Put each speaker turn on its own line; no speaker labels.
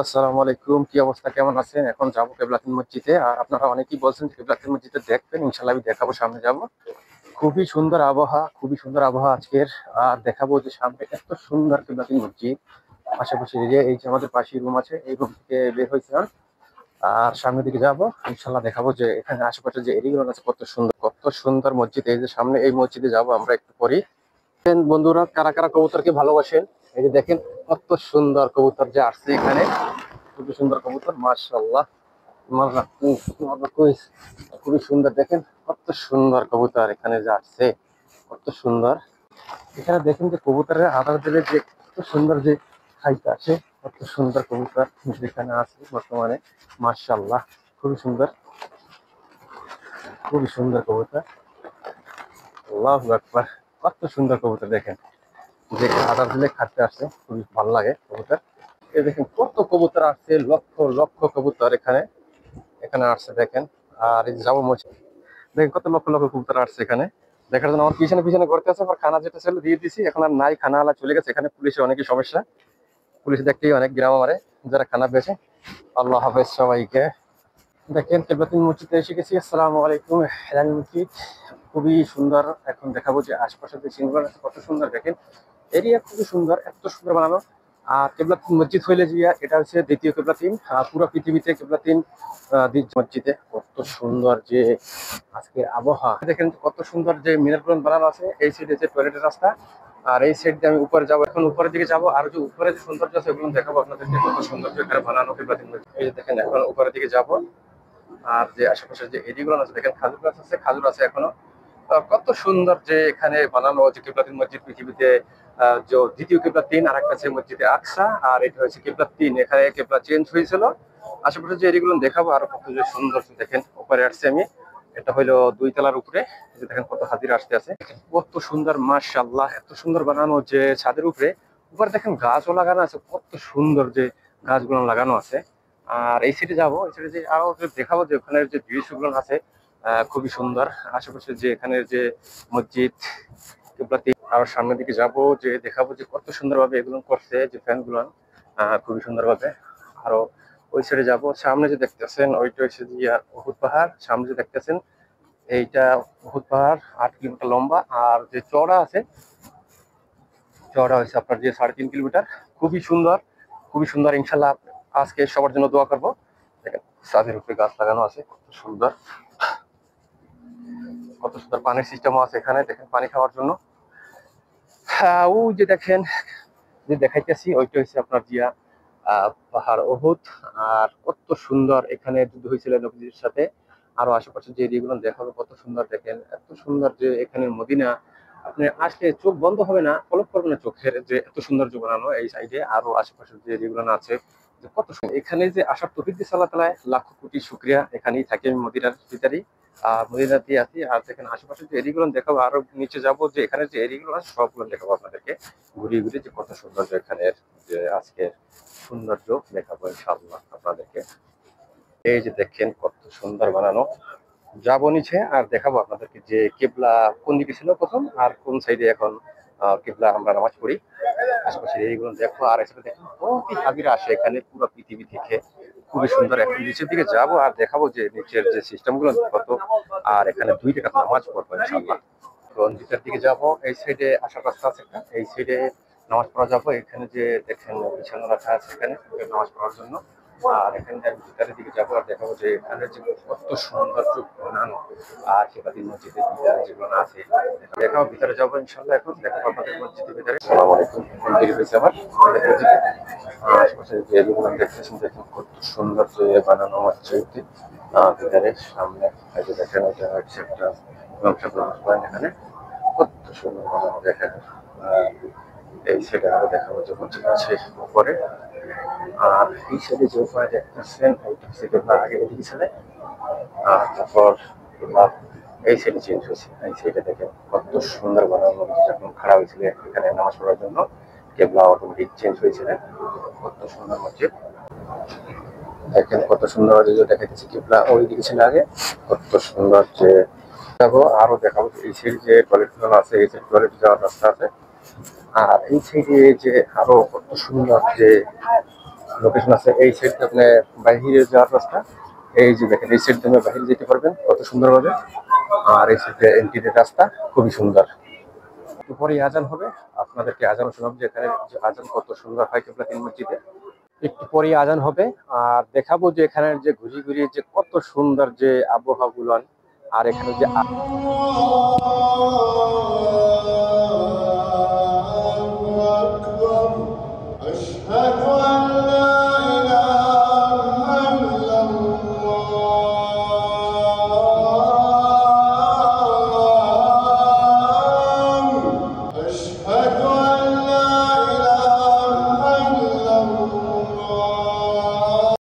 আসসালামু আলাইকুম, কি অবস্থা, কেমন আছেন? এখন যাবো কেবলাতুন মসজিদে। আর আপনারা অনেকেই বলছেন কেবলাতুন মসজিদে দেখবেন, ইনশাল্লাহ আমি দেখাবো, সামনে যাব। খুবই সুন্দর আবহাওয়া, খুবই সুন্দর আবহাওয়া আজকের। আর দেখাবো যে সামনে এত সুন্দর কেবলাতুন মসজিদ। পাশাপাশি এই যে আমাদের পাশে রুম আছে, এই রুম থেকে বের হয়েছিলাম। আর সামনের দিকে যাব, ইনশাল্লাহ দেখাবো যে এখানে আশেপাশে যে এরিয়াগুলো আছে কত সুন্দর, কত সুন্দর মসজিদ। এই যে সামনে এই মসজিদে যাব আমরা একটু পরেই। বন্ধুরা, কারা কারা কবুতরকে ভালোবাসেন? এই যে দেখেন কত সুন্দর কবুতর যে আসছে এখানে। খুবই সুন্দর কবুতর, মাশাআল্লাহ। খুবই সুন্দর, দেখেন কত সুন্দর কবুতর এখানে যে আসছে, কত সুন্দর। এখানে দেখেন যে কবুতরের আদার দিলে যে কত সুন্দর যে খাইতে আসে, কত সুন্দর কবুতর যেখানে আছে বর্তমানে, মাশাআল্লাহ। খুবই সুন্দর, খুবই সুন্দর কবুতর। আল্লাহু আকবার, কত সুন্দর কবুতর দেখেন, যে আদার দিলে খাইতে আসছে, খুবই ভালো লাগে কবুতর। এই দেখেন কত কবুতর আসছে, লক্ষ লক্ষ কবুতর এখানে এখানে আসছে দেখেন। আর এই যাবো মসজিদ, দেখেন কত লক্ষ লক্ষ কবুতর আসছে এখানে দেখার জন্য। আমার পিছনে পিছনে ঘুরতে আছে, আমার খানা যেটা ছিল দিয়ে দিছি, এখন আর নাই, খানা আলা চলে গেছে। এখানে পুলিশের অনেকই সমস্যা, পুলিশ দেখতেই অনেক গ্রাম আমারে যারা খানা পেয়েছে। আল্লাহ হাফেজ সবাইকে। দেখেন কেবলাতুন মসজিদে এসে গেছি। আসসালামু আলাইকুম। হেলাল মসজিদ খুবই সুন্দর। এখন দেখাবো যে আশপাশের যে সিনগুলো আছে কত সুন্দর, দেখেন এরিয়া খুবই সুন্দর, এত সুন্দর বানানো। আর কেবলাতুন মসজিদ হইলে যে এটা হচ্ছে দ্বিতীয় কেবলাতুন পুরো পৃথিবীতে। কেবলাতুন মসজিদে কত সুন্দর যে আজকে আবহাওয়া, দেখেন কত সুন্দর যে মিনারগুলো বানানো আছে। এই সাইডে যে টয়লেটের রাস্তা, আর এই সাইড দিয়ে আমি উপরে যাবো, এখন উপরের দিকে যাবো। আর যে উপরে যে সৌন্দর্য আছে ওগুলো দেখাবো আপনাদেরকে, কত সৌন্দর্য এখানে বানানো কেবলাতুন মসজিদ। এই যে দেখেন এখন উপরের দিকে যাবো। আর যে আশেপাশে যে এরিয়াগুলো আছে দেখেন, খাজুর গাছ আছে, খাজুর আছে এখনো। কত সুন্দর যে এখানে বানানো যে কেবলাতুন মসজিদ পৃথিবীতে যে দ্বিতীয় কেবলাতুন। আর একটা আছে মসজিদে আকসা, আর এটা হচ্ছে কেবলাতুন। এখানে কেবলা চেঞ্জ হয়েছিল। আশেপাশে যে এরিয়াগুলো দেখাবো, আরো কত যে সুন্দর। দেখেন উপরে আসছে আমি, এটা হইলো 2 তলার উপরে। এই যে দেখেন কত হাজির আসতে আছে, কত সুন্দর, মাশাআল্লাহ। এত সুন্দর বানানো যে ছাদের উপরে উপরে দেখেন গাছও লাগানো আছে, কত সুন্দর যে গাছগুলো লাগানো আছে। আর এই সাইডে যাবো, এই সাইডে যে আরো দেখাবো যে ওখানে যে দৃশ্যগুলো আছে খুবই সুন্দর। আশেপাশে যে এখানে যে মসজিদ কেবলাতে, আরো সামনের দিকে যাব, যে দেখাবো যে কত সুন্দরভাবে এগুলো করছে যে ফ্যান গুলো, খুবই সুন্দরভাবে। আরো ওই সাইডে যাব, সামনে যে দেখতেছেন ওইটা হচ্ছে যে উহুদ পাহাড়। সামনে যে দেখতেছেন এইটা উহুদ পাহাড়, 8 কিলোমিটার লম্বা। আর যে চওড়া আছে, চওড়া হয়েছে আপনার যে 3.5 কিলোমিটার। খুবই সুন্দর, খুবই সুন্দর। ইনশাল্লাহ আজকে সবার জন্য দোয়া করবো। দেখেন ছাদের উপরে গাছ লাগানো আছে, কত সুন্দর, কত সুন্দর। পানির সিস্টেমও আছে এখানে, দেখেন পানি খাওয়ার জন্য। হ্যাঁ, ওই যে দেখেন যে দেখাইতেছি ওইটা হচ্ছে আপনার জিয়া পাহাড় উহুদ। আর কত সুন্দর এখানে যুদ্ধ হয়েছিল নবীজির সাথে। আরো আশেপাশে যে এরিয়াগুলো দেখাবো, কত সুন্দর দেখেন, এত সুন্দর যে এখানে মদিনা। আপনি আসলে চোখ বন্ধ হবে না, পলক করবে না চোখের, যে এত সৌন্দর্য বানানো এই সাইডে। আরো আশেপাশের যে এরিয়াগুলো আছে যে কত সুন্দর। এখানে যে আসার তৌফিক দিয়েছে আল্লাহ তাআলা, লাখ কোটি শুকরিয়া। এখানেই থাকি আমি, মদিনার ভিতরেই মদিনাতে আছি। আর দেখেন আশেপাশে যে এরিয়াগুলো দেখাবো, আরো নিচে যাবো, যে এখানে যে এরিয়াগুলো আছে সবগুলো দেখাবো আপনাদেরকে ঘুরিয়ে ঘুরিয়ে, যে কত সৌন্দর্য এখানের যে আজকের সৌন্দর্য দেখাবো ইনশাআল্লাহ আপনাদেরকে। এই যে দেখেন কত সুন্দর বানানো। যাবো নিচে আর দেখাবো আপনাদেরকে যে কেবলা কোন দিকে ছিল প্রথম, আর কোন সাইডে এখন কেবলা আমরা নামাজ পড়ি। আশেপাশে এইগুলো দেখো। আর এখানে দেখো প্রতি হাজিরা আসে এখানে পুরো পৃথিবী থেকে, খুবই সুন্দর। এখন নিচের দিকে যাব আর দেখাবো যে নিচের যে সিস্টেম গুলো কত। আর এখানে 2 টাকা নামাজ পড়বো ইনশাআল্লাহ। এখন নিচের দিকে যাব, এই সাইডে আসার রাস্তা আছে একটা, এই সাইডে নামাজ পড়া যাবো। এখানে যে দেখেন বিছানা রাখা আছে এখানে নামাজ পড়ার জন্য। আর এখানে ভিতরের দিকে যাবো আর দেখাবো যে এখানে যে কত সৌন্দর্য বানানো। আর কেবলাতুন মসজিদের ভিতরে যেগুলো আছে দেখাবো। ভিতরে যাবো ইনশাআল্লাহ, এখন দেখাবো আপনাদের মসজিদের ভিতরে। আসসালামু আলাইকুম, দেরি হয়েছে আমার মসজিদে। আশেপাশে যে এগুলো দেখতেছেন, দেখুন কত সুন্দর যে বানানো মসজিদ। ভিতরে সামনে এই যে দেখেন, এটা হচ্ছে একটা ইমাম সাহেব নামাজ পড়েন এখানে, কত সুন্দর বানানো দেখেন। এই সাইডে আরো দেখাবো যে মসজিদ আছে উপরে। আর এই সাইডে যে উপরে দেখতেছেন এইটা হচ্ছে কেবলা, আগে এদিকে ছিল। আর তারপর এই সাইডে চেঞ্জ হয়েছে, এই সাইডে দেখেন কত সুন্দর বানানো। যখন খারাপ হয়েছিল এখানে নামাজ পড়ার জন্য, কেবলা অটোমেটিক চেঞ্জ হয়েছিল। কত সুন্দর মসজিদ দেখেন, কত সুন্দর যে দেখাইতেছি কেবলা ওই দিকে ছিল আগে, কত সুন্দর যে দেখাবো। আরো দেখাবো এই সাইড যে টয়লেট গুলো আছে, এই সাইড টয়লেট যাওয়ার রাস্তা আছে। আর এই সাইডে যে আরো কত সুন্দর যে লোকেশন আছে এই সাইড আপনি বাইরে যাওয়ার রাস্তা। এই যে দেখেন এই সাইড দিয়ে বাইরে যেতে পারবেন কত সুন্দরভাবে। আর এই সাইডে এন্ট্রির রাস্তা খুবই সুন্দর। একটু পরেই আজান হবে, আপনাদেরকে আজান শোনাবো যে এখানে যে আজান কত সুন্দর হয় কিবলা তিন মসজিদে। একটু পরেই আজান হবে আর দেখাবো যে এখানের যে ঘুরি ঘুরি যে কত সুন্দর যে আবহাওয়া গুলান। আর এখানে যে